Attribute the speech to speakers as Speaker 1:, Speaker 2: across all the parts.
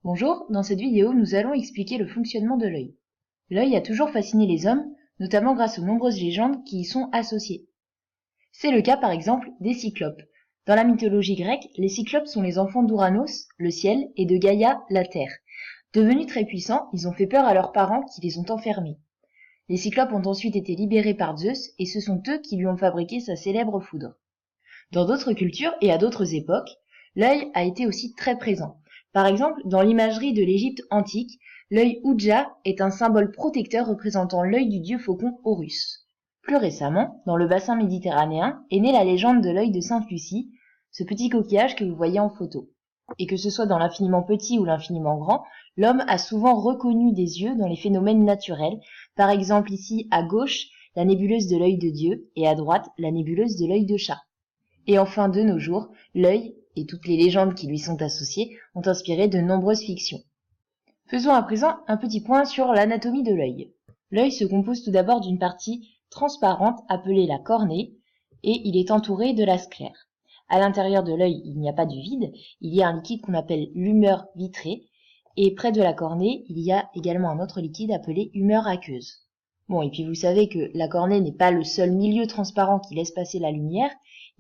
Speaker 1: Bonjour, dans cette vidéo, nous allons expliquer le fonctionnement de l'œil. L'œil a toujours fasciné les hommes, notamment grâce aux nombreuses légendes qui y sont associées. C'est le cas par exemple des cyclopes. Dans la mythologie grecque, les cyclopes sont les enfants d'Ouranos, le ciel, et de Gaïa, la terre. Devenus très puissants, ils ont fait peur à leurs parents qui les ont enfermés. Les cyclopes ont ensuite été libérés par Zeus et ce sont eux qui lui ont fabriqué sa célèbre foudre. Dans d'autres cultures et à d'autres époques, l'œil a été aussi très présent. Par exemple, dans l'imagerie de l'Égypte antique, l'œil Oudja est un symbole protecteur représentant l'œil du dieu faucon Horus. Plus récemment, dans le bassin méditerranéen, est née la légende de l'œil de Sainte Lucie, ce petit coquillage que vous voyez en photo. Et que ce soit dans l'infiniment petit ou l'infiniment grand, l'homme a souvent reconnu des yeux dans les phénomènes naturels, par exemple ici à gauche, la nébuleuse de l'œil de Dieu, et à droite, la nébuleuse de l'œil de chat. Et enfin, de nos jours, l'œil, et toutes les légendes qui lui sont associées, ont inspiré de nombreuses fictions. Faisons à présent un petit point sur l'anatomie de l'œil. L'œil se compose tout d'abord d'une partie transparente appelée la cornée, et il est entouré de la sclère. À l'intérieur de l'œil, il n'y a pas de vide, il y a un liquide qu'on appelle l'humeur vitrée, et près de la cornée, il y a également un autre liquide appelé humeur aqueuse. Bon, et puis vous savez que la cornée n'est pas le seul milieu transparent qui laisse passer la lumière.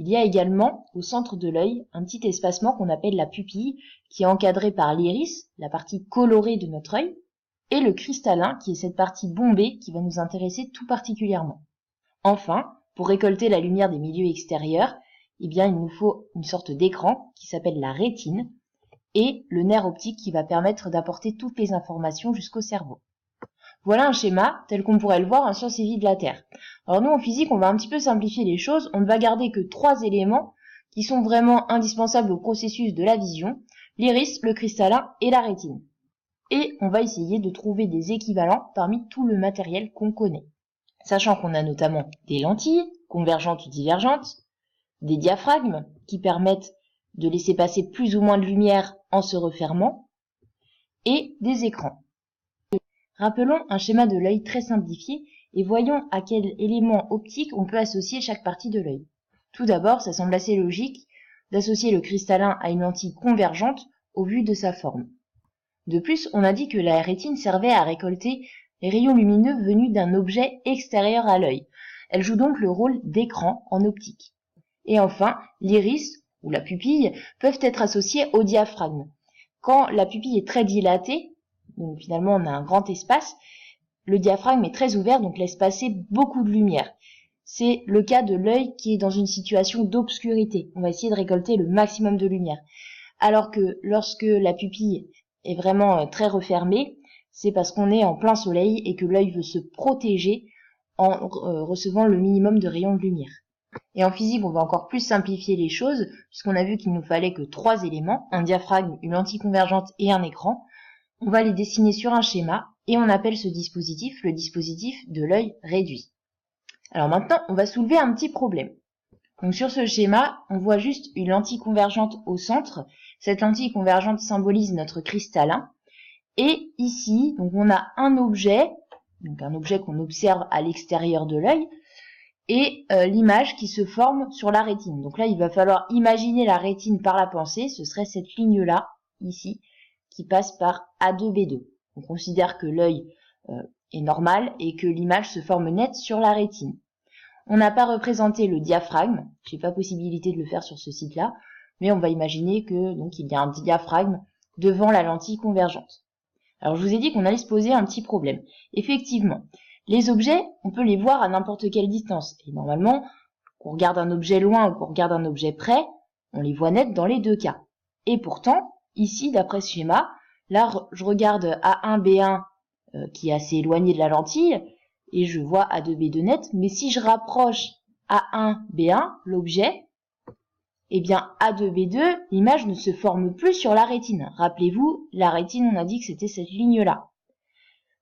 Speaker 1: Il y a également, au centre de l'œil, un petit espacement qu'on appelle la pupille, qui est encadré par l'iris, la partie colorée de notre œil, et le cristallin, qui est cette partie bombée qui va nous intéresser tout particulièrement. Enfin, pour récolter la lumière des milieux extérieurs, eh bien, il nous faut une sorte d'écran qui s'appelle la rétine, et le nerf optique qui va permettre d'apporter toutes les informations jusqu'au cerveau. Voilà un schéma tel qu'on pourrait le voir en sciences et vie de la Terre. Alors nous, en physique, on va un petit peu simplifier les choses. On ne va garder que 3 éléments qui sont vraiment indispensables au processus de la vision, l'iris, le cristallin et la rétine. Et on va essayer de trouver des équivalents parmi tout le matériel qu'on connaît. Sachant qu'on a notamment des lentilles, convergentes ou divergentes, des diaphragmes qui permettent de laisser passer plus ou moins de lumière en se refermant, et des écrans. Rappelons un schéma de l'œil très simplifié et voyons à quel élément optique on peut associer chaque partie de l'œil. Tout d'abord, ça semble assez logique d'associer le cristallin à une lentille convergente au vu de sa forme. De plus, on a dit que la rétine servait à récolter les rayons lumineux venus d'un objet extérieur à l'œil. Elle joue donc le rôle d'écran en optique. Et enfin, l'iris ou la pupille peuvent être associés au diaphragme. Quand la pupille est très dilatée, donc finalement on a un grand espace, le diaphragme est très ouvert, donc laisse passer beaucoup de lumière. C'est le cas de l'œil qui est dans une situation d'obscurité. On va essayer de récolter le maximum de lumière. Alors que lorsque la pupille est vraiment très refermée, c'est parce qu'on est en plein soleil et que l'œil veut se protéger en recevant le minimum de rayons de lumière. Et en physique, on va encore plus simplifier les choses, puisqu'on a vu qu'il nous fallait que 3 éléments, un diaphragme, une lentille convergente et un écran. On va les dessiner sur un schéma et on appelle ce dispositif le dispositif de l'œil réduit. Alors maintenant, on va soulever un petit problème. Donc sur ce schéma, on voit juste une lentille convergente au centre. Cette lentille convergente symbolise notre cristallin. Et ici, donc on a un objet qu'on observe à l'extérieur de l'œil, et l'image qui se forme sur la rétine. Donc là, il va falloir imaginer la rétine par la pensée. Ce serait cette ligne-là, ici, qui passe par A2B2. On considère que l'œil est normal et que l'image se forme nette sur la rétine. On n'a pas représenté le diaphragme, j'ai pas possibilité de le faire sur ce site-là, mais on va imaginer que donc il y a un diaphragme devant la lentille convergente. Alors je vous ai dit qu'on allait se poser un petit problème. Effectivement, les objets, on peut les voir à n'importe quelle distance. Et normalement, qu'on regarde un objet loin ou qu'on regarde un objet près, on les voit net dans les deux cas. Et pourtant, ici, d'après ce schéma, là, je regarde A1, B1 qui est assez éloigné de la lentille, et je vois A2, B2 net, mais si je rapproche A1, B1, l'objet, eh bien A2, B2, l'image ne se forme plus sur la rétine. Rappelez-vous, la rétine, on a dit que c'était cette ligne-là.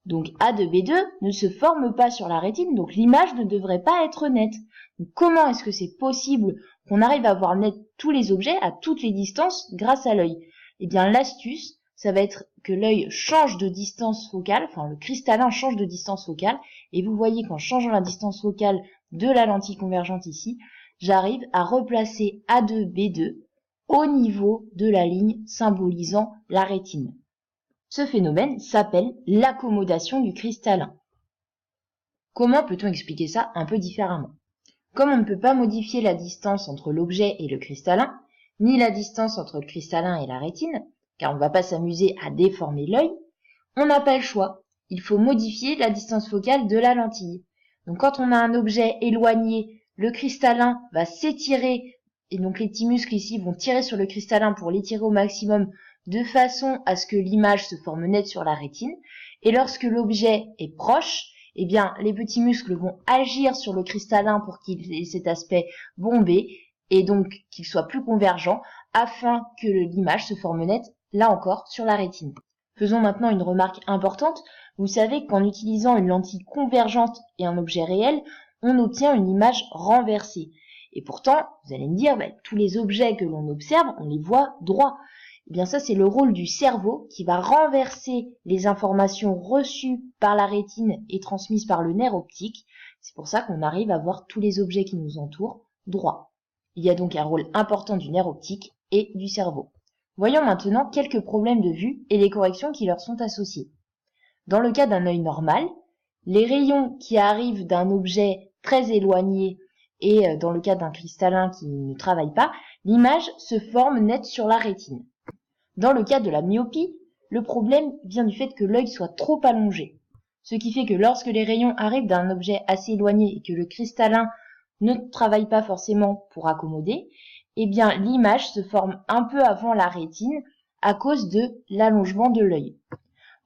Speaker 1: Donc A2, B2 ne se forme pas sur la rétine, donc l'image ne devrait pas être nette. Donc, comment est-ce que c'est possible qu'on arrive à voir net tous les objets à toutes les distances grâce à l'œil? Eh bien l'astuce, ça va être que l'œil change de distance focale, enfin le cristallin change de distance focale, et vous voyez qu'en changeant la distance focale de la lentille convergente ici, j'arrive à replacer A2, B2 au niveau de la ligne symbolisant la rétine. Ce phénomène s'appelle l'accommodation du cristallin. Comment peut-on expliquer ça un peu différemment? Comme on ne peut pas modifier la distance entre l'objet et le cristallin, ni la distance entre le cristallin et la rétine, car on ne va pas s'amuser à déformer l'œil, on n'a pas le choix. Il faut modifier la distance focale de la lentille. Donc quand on a un objet éloigné, le cristallin va s'étirer, et donc les petits muscles ici vont tirer sur le cristallin pour l'étirer au maximum de façon à ce que l'image se forme nette sur la rétine. Et lorsque l'objet est proche, eh bien, les petits muscles vont agir sur le cristallin pour qu'il ait cet aspect bombé et donc qu'il soit plus convergent afin que l'image se forme nette, là encore, sur la rétine. Faisons maintenant une remarque importante. Vous savez qu'en utilisant une lentille convergente et un objet réel, on obtient une image renversée. Et pourtant, vous allez me dire, tous les objets que l'on observe, on les voit droits. Eh bien ça, c'est le rôle du cerveau qui va renverser les informations reçues par la rétine et transmises par le nerf optique. C'est pour ça qu'on arrive à voir tous les objets qui nous entourent droits. Il y a donc un rôle important du nerf optique et du cerveau. Voyons maintenant quelques problèmes de vue et les corrections qui leur sont associées. Dans le cas d'un œil normal, les rayons qui arrivent d'un objet très éloigné et dans le cas d'un cristallin qui ne travaille pas, l'image se forme nette sur la rétine. Dans le cas de la myopie, le problème vient du fait que l'œil soit trop allongé. Ce qui fait que lorsque les rayons arrivent d'un objet assez éloigné et que le cristallin ne travaille pas forcément pour accommoder, eh bien l'image se forme un peu avant la rétine à cause de l'allongement de l'œil.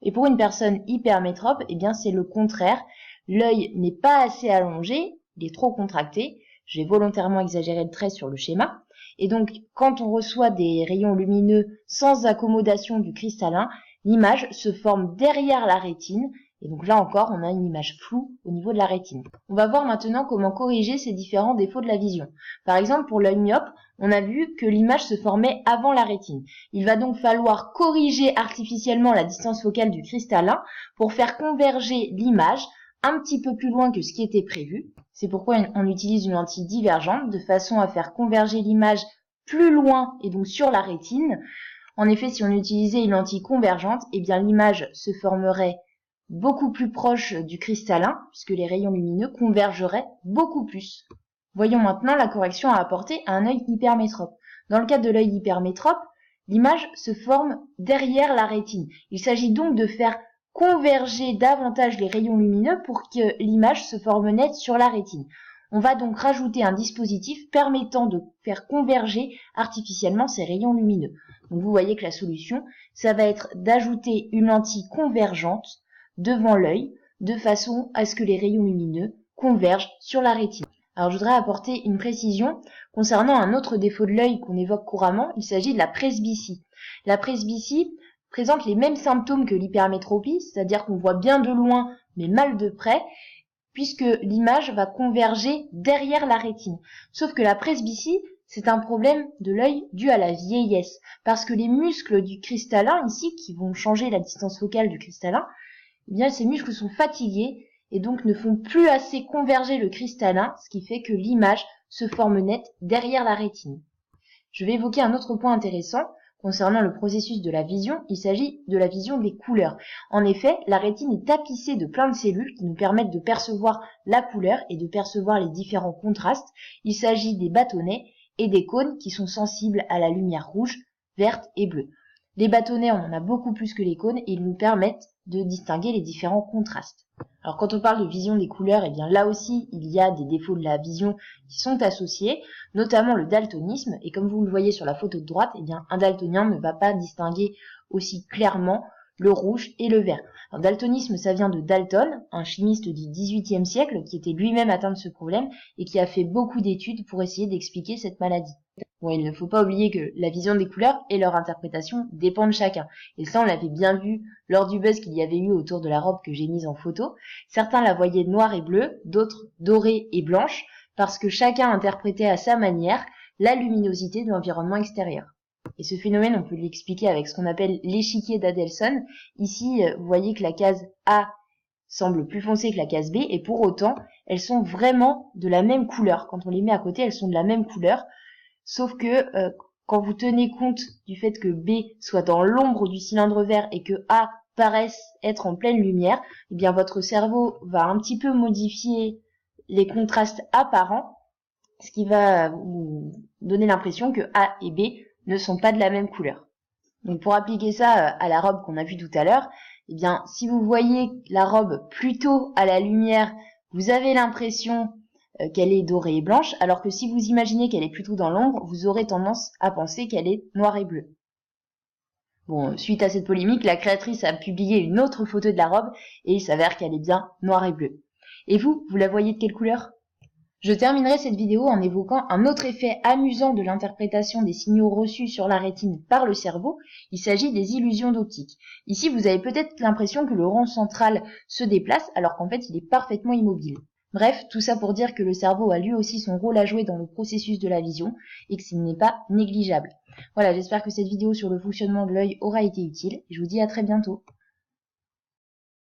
Speaker 1: Et pour une personne hypermétrope, eh bien c'est le contraire. L'œil n'est pas assez allongé, il est trop contracté. J'ai volontairement exagéré le trait sur le schéma. Et donc, quand on reçoit des rayons lumineux sans accommodation du cristallin, l'image se forme derrière la rétine. Et donc là encore, on a une image floue au niveau de la rétine. On va voir maintenant comment corriger ces différents défauts de la vision. Par exemple, pour l'œil myope, on a vu que l'image se formait avant la rétine. Il va donc falloir corriger artificiellement la distance focale du cristallin pour faire converger l'image un petit peu plus loin que ce qui était prévu. C'est pourquoi on utilise une lentille divergente de façon à faire converger l'image plus loin et donc sur la rétine. En effet, si on utilisait une lentille convergente, eh bien l'image se formerait beaucoup plus proche du cristallin puisque les rayons lumineux convergeraient beaucoup plus. Voyons maintenant la correction à apporter à un œil hypermétrope. Dans le cas de l'œil hypermétrope, l'image se forme derrière la rétine. Il s'agit donc de faire converger davantage les rayons lumineux pour que l'image se forme nette sur la rétine. On va donc rajouter un dispositif permettant de faire converger artificiellement ces rayons lumineux. Donc vous voyez que la solution, ça va être d'ajouter une lentille convergente devant l'œil de façon à ce que les rayons lumineux convergent sur la rétine. Alors je voudrais apporter une précision concernant un autre défaut de l'œil qu'on évoque couramment, il s'agit de la presbytie. La presbytie présente les mêmes symptômes que l'hypermétropie, c'est-à-dire qu'on voit bien de loin mais mal de près, puisque l'image va converger derrière la rétine. Sauf que la presbytie, c'est un problème de l'œil dû à la vieillesse, parce que les muscles du cristallin ici, qui vont changer la distance focale du cristallin, eh bien ces muscles sont fatigués et donc ne font plus assez converger le cristallin, ce qui fait que l'image se forme nette derrière la rétine. Je vais évoquer un autre point intéressant concernant le processus de la vision, il s'agit de la vision des couleurs. En effet, la rétine est tapissée de plein de cellules qui nous permettent de percevoir la couleur et de percevoir les différents contrastes. Il s'agit des bâtonnets et des cônes qui sont sensibles à la lumière rouge, verte et bleue. Les bâtonnets, on en a beaucoup plus que les cônes et ils nous permettent de distinguer les différents contrastes. Alors quand on parle de vision des couleurs, eh bien là aussi il y a des défauts de la vision qui sont associés, notamment le daltonisme, et comme vous le voyez sur la photo de droite, eh bien un daltonien ne va pas distinguer aussi clairement le rouge et le vert. Alors, daltonisme, ça vient de Dalton, un chimiste du XVIIIe siècle qui était lui-même atteint de ce problème et qui a fait beaucoup d'études pour essayer d'expliquer cette maladie. Bon, il ne faut pas oublier que la vision des couleurs et leur interprétation dépendent de chacun. Et ça, on l'avait bien vu lors du buzz qu'il y avait eu autour de la robe que j'ai mise en photo. Certains la voyaient noire et bleue, d'autres dorée et blanche, parce que chacun interprétait à sa manière la luminosité de l'environnement extérieur. Et ce phénomène, on peut l'expliquer avec ce qu'on appelle l'échiquier d'Adelson. Ici, vous voyez que la case A semble plus foncée que la case B, et pour autant, elles sont vraiment de la même couleur. Quand on les met à côté, elles sont de la même couleur. Sauf que quand vous tenez compte du fait que B soit dans l'ombre du cylindre vert et que A paraisse être en pleine lumière, eh bien votre cerveau va un petit peu modifier les contrastes apparents, ce qui va vous donner l'impression que A et B ne sont pas de la même couleur. Donc pour appliquer ça à la robe qu'on a vue tout à l'heure, eh bien si vous voyez la robe plutôt à la lumière, vous avez l'impression qu'elle est dorée et blanche, alors que si vous imaginez qu'elle est plutôt dans l'ombre, vous aurez tendance à penser qu'elle est noire et bleue. Bon, suite à cette polémique, la créatrice a publié une autre photo de la robe et il s'avère qu'elle est bien noire et bleue. Et vous la voyez de quelle couleur ? Je terminerai cette vidéo en évoquant un autre effet amusant de l'interprétation des signaux reçus sur la rétine par le cerveau. Il s'agit des illusions d'optique. Ici, vous avez peut-être l'impression que le rond central se déplace alors qu'en fait, il est parfaitement immobile. Bref, tout ça pour dire que le cerveau a lui aussi son rôle à jouer dans le processus de la vision et que ce n'est pas négligeable. Voilà, j'espère que cette vidéo sur le fonctionnement de l'œil aura été utile et je vous dis à très bientôt.